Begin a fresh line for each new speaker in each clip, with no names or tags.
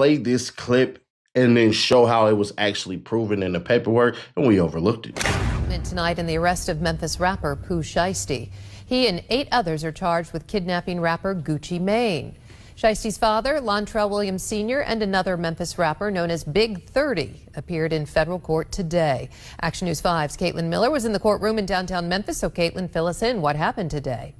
play this clip and then show how it was actually proven in the paperwork, and we overlooked it.
Tonight in the arrest of Memphis rapper Pooh Shiesty. He and 8 others are charged with kidnapping rapper Gucci Mane. Shiesty's father, Lontrell Williams Sr., and another Memphis rapper known as Big 30 appeared in federal court today. Action News 5's Caitlin Miller was in the courtroom in downtown Memphis. So Caitlin, fill us in. What happened today?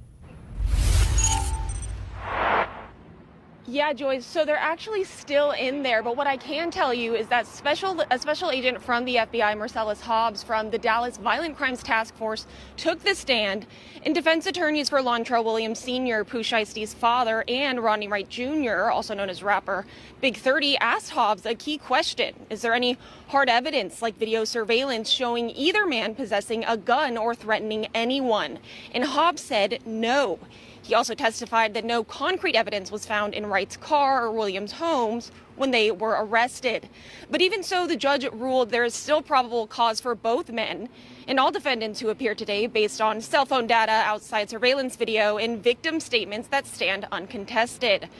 Yeah, Joyce, so they're actually still in there, but what I can tell you is that a special agent from the FBI, Marcellus Hobbs, from the Dallas Violent Crimes Task Force, took the stand, and defense attorneys for Lontrell Williams Sr., Pooh Shiesty's father, and Rodney Wright Jr., also known as rapper Big 30, asked Hobbs a key question. Is there any hard evidence, like video surveillance, showing either man possessing a gun or threatening anyone? And Hobbs said no. He also testified that no concrete evidence was found in Wright's car or Williams' homes when they were arrested. But even so, the judge ruled there is still probable cause for both men and all defendants who appear today based on cell phone data, outside surveillance video, and victim statements that stand uncontested.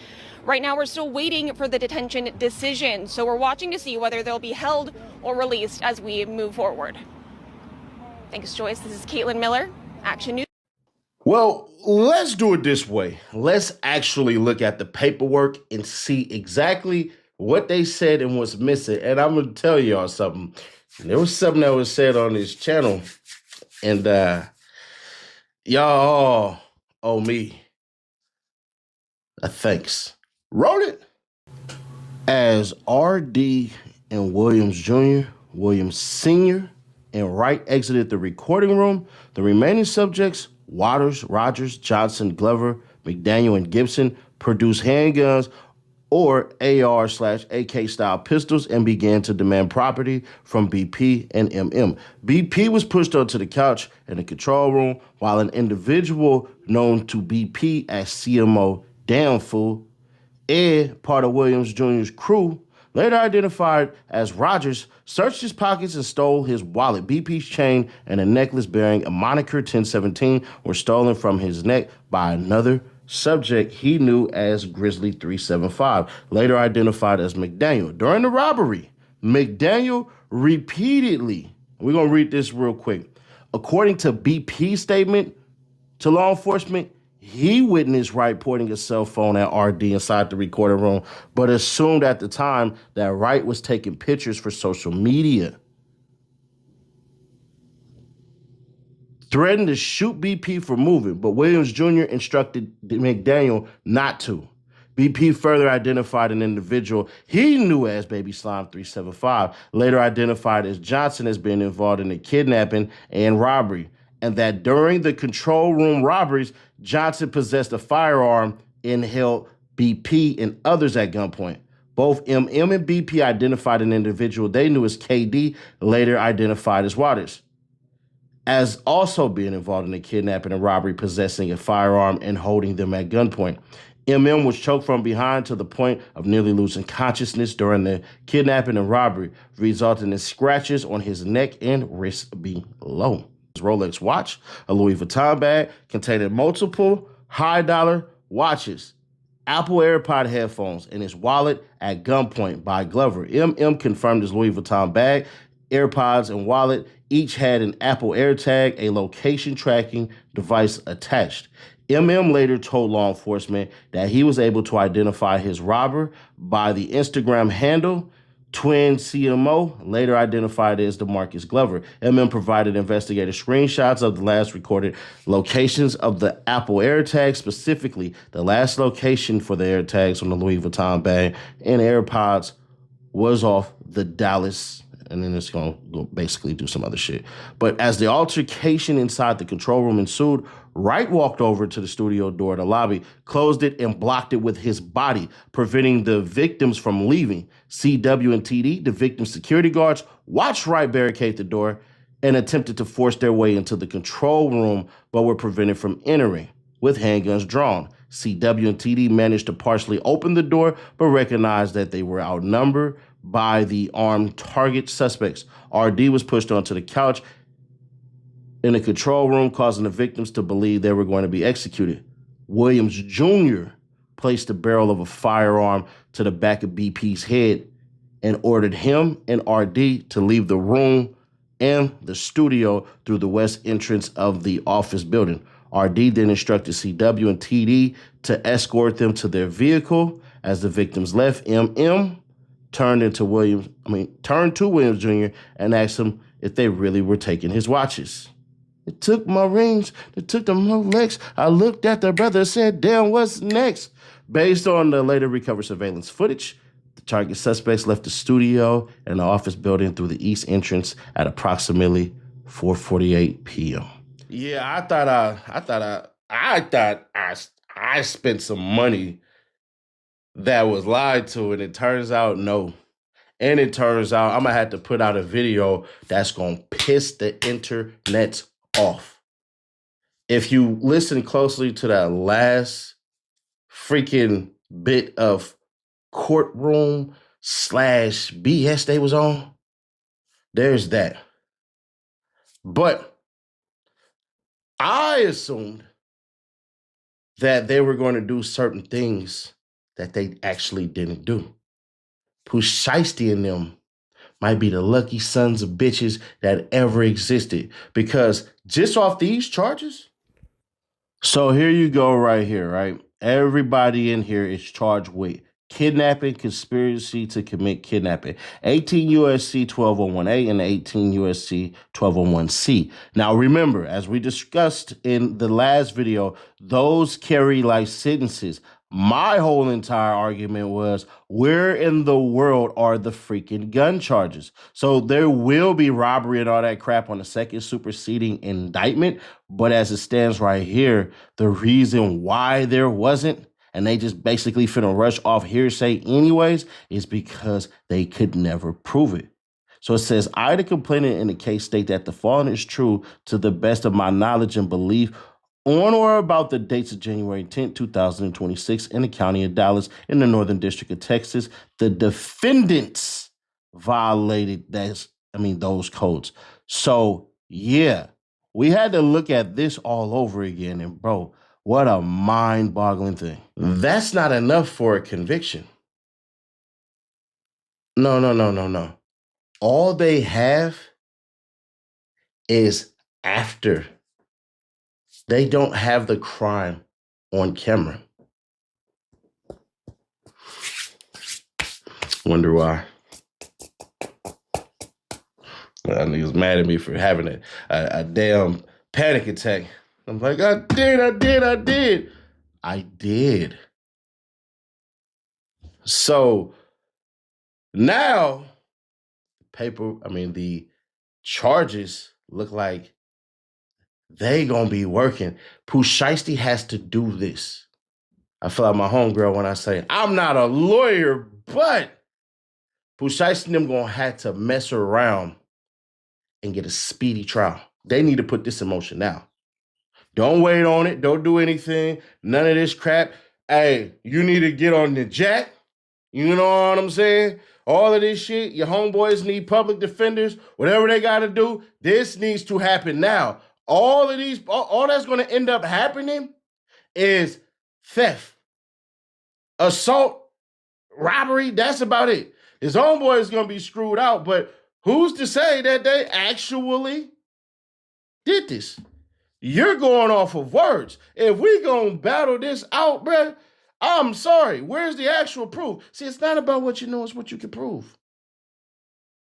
Right now, we're still waiting for the detention decision, so we're watching to see whether they'll be held or released as we move forward. Thanks, Joyce. This is Caitlin Miller, Action News.
Well, let's do it this way. Let's actually look at the paperwork and see exactly what they said and what's missing. And I'm going to tell y'all something. There was something that was said on this channel, and y'all owe me a thanks. Wrote it as R.D. and Williams Jr., Williams Sr., and Wright exited the recording room. The remaining subjects, Waters, Rogers, Johnson, Glover, McDaniel, and Gibson, produced handguns or AR/AK style pistols and began to demand property from BP and MM. BP was pushed onto the couch in the control room, while an individual known to BP as CMO Danfool, Ed, part of Williams Jr.'s crew, later identified as Rogers, searched his pockets and stole his wallet. BP's chain and a necklace bearing a moniker 1017 were stolen from his neck by another subject he knew as Grizzly 375, later identified as McDaniel. During the robbery, McDaniel repeatedly, we're going to read this real quick. According to BP's statement to law enforcement, he witnessed Wright pointing a cell phone at RD inside the recording room, but assumed at the time that Wright was taking pictures for social media. Threatened to shoot BP for moving, but Williams Jr. instructed McDaniel not to. BP further identified an individual he knew as Baby Slime 375, later identified as Johnson, as being involved in the kidnapping and robbery, and that during the control room robberies, Johnson possessed a firearm and held BP and others at gunpoint. Both MM and BP identified an individual they knew as KD, later identified as Waters, as also being involved in the kidnapping and robbery, possessing a firearm and holding them at gunpoint. MM was choked from behind to the point of nearly losing consciousness during the kidnapping and robbery, resulting in scratches on his neck and wrist below. His Rolex watch, a Louis Vuitton bag containing multiple high-dollar watches, Apple AirPod headphones, and his wallet at gunpoint by Glover. MM confirmed his Louis Vuitton bag, AirPods, and wallet each had an Apple AirTag, a location tracking device attached. MM later told law enforcement that he was able to identify his robber by the Instagram handle Twin CMO, later identified as DeMarcus Glover. MM provided investigators screenshots of the last recorded locations of the Apple AirTag, specifically the last location for the AirTags on the Louis Vuitton bag and AirPods was off the Dallas, and then it's going to basically do some other shit. But as the altercation inside the control room ensued, Wright walked over to the studio door of the lobby, closed it, and blocked it with his body, preventing the victims from leaving. CW and TD, the victim's security guards, watched Wright barricade the door and attempted to force their way into the control room, but were prevented from entering with handguns drawn. CW and TD managed to partially open the door, but recognized that they were outnumbered by the armed target suspects. RD was pushed onto the couch in the control room, causing the victims to believe they were going to be executed. Williams Jr. placed the barrel of a firearm to the back of BP's head and ordered him and RD to leave the room and the studio through the west entrance of the office building. RD then instructed CW and TD to escort them to their vehicle. As the victims left, MM turned to Williams Jr. and asked him if they really were taking his watches. It took my rings, it took the Rolex. I looked at the brother and said, damn, what's next? Based on the later recovered surveillance footage, the target suspects left the studio and the office building through the east entrance at approximately 4:48 p.m. Yeah, I thought I spent some money that was lied to, and it turns out no. And it turns out I'm gonna have to put out a video that's gonna piss the internet off. If you listen closely to that last freaking bit of courtroom / BS they was on, there's that. But I assumed that they were going to do certain things that they actually didn't do. Pooh Shiesty and them might be the lucky sons of bitches that ever existed, because just off these charges. So here you go right here, right? Everybody in here is charged with kidnapping, conspiracy to commit kidnapping, 18 USC 1201A and 18 USC 1201C. Now, remember, as we discussed in the last video, those carry life sentences. My whole entire argument was, where in the world are the freaking gun charges? So there will be robbery and all that crap on the second superseding indictment. But as it stands right here, the reason why there wasn't, and they just basically finna rush off hearsay anyways, is because they could never prove it. So it says, I, the complainant in the case, state that the following is true to the best of my knowledge and belief on or about the dates of January 10, 2026 in the county of Dallas in the Northern District of Texas. The defendants violated those codes. So yeah, we had to look at this all over again. And bro, what a mind-boggling thing. That's not enough for a conviction. No. All they have is after. They don't have the crime on camera. Wonder why. Well, niggas mad at me for having a damn panic attack. I'm like, I did. So now, the charges look like they gonna be working. Pooh Shiesty has to do this. I feel like my homegirl when I say, I'm not a lawyer, but Pooh Shiesty and them gonna have to mess around and get a speedy trial. They need to put this in motion now. Don't wait on it. Don't do anything. None of this crap. Hey, you need to get on the jack. You know what I'm saying? All of this shit, your homeboys need public defenders, whatever they got to do. This needs to happen now. All that's going to end up happening is theft, assault, robbery. That's about it. His homeboy is going to be screwed out, but who's to say that they actually did this? You're going off of words. If we going to battle this out, bruh, I'm sorry. Where's the actual proof? See, it's not about what you know, it's what you can prove.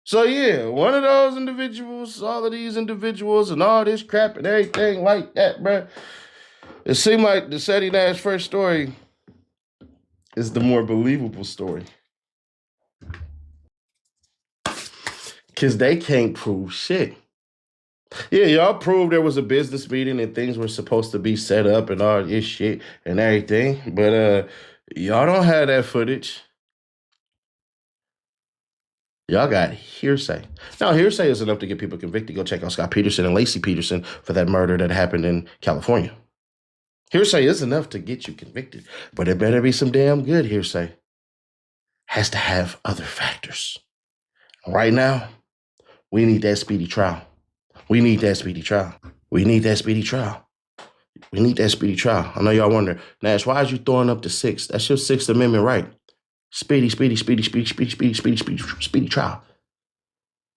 So yeah, one of those individuals, all of these individuals and all this crap and everything like that, bruh. It seemed like the Seti Nash first story is the more believable story. Because they can't prove shit. Yeah, y'all proved there was a business meeting and things were supposed to be set up and all this shit and everything. But y'all don't have that footage. Y'all got hearsay. Now, hearsay is enough to get people convicted. Go check out Scott Peterson and Lacey Peterson for that murder that happened in California. Hearsay is enough to get you convicted, but it better be some damn good hearsay. Has to have other factors. Right now, we need that speedy trial. We need that speedy trial. We need that speedy trial. I know y'all wonder, Nash, why is you throwing up the 6th? That's your 6th Amendment right. Speedy trial.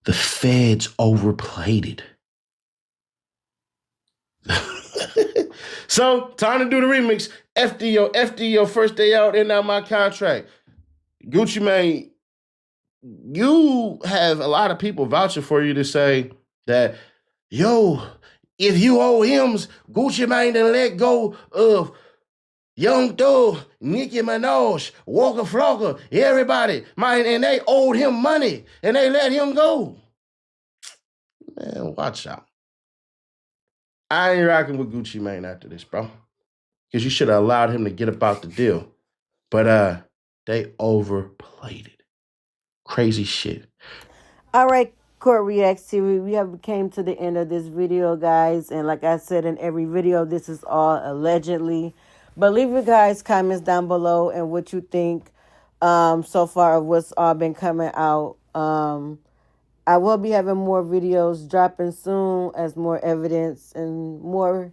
The feds overplayed it. So, time to do the remix. FDO, first day out, and now my contract. Gucci Mane, you have a lot of people vouching for you to say that, yo, if you owe hymns, Gucci Mane done let go of Young Thug, Nicki Minaj, Walker Flocka, everybody, man, and they owed him money, and they let him go. Man, watch out. I ain't rocking with Gucci Mane after this, bro. Because you should have allowed him to get about the deal. But they overplayed it. Crazy shit.
All right, Court Reacts TV. We have came to the end of this video, guys. And like I said in every video, this is all allegedly. But leave your guys' comments down below and what you think so far of what's all been coming out. I will be having more videos dropping soon as more evidence and more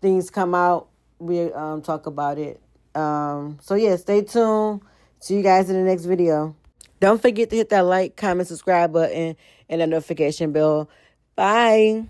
things come out. We talk about it. So yeah, stay tuned. See you guys in the next video. Don't forget to hit that like, comment, subscribe button, and the notification bell. Bye.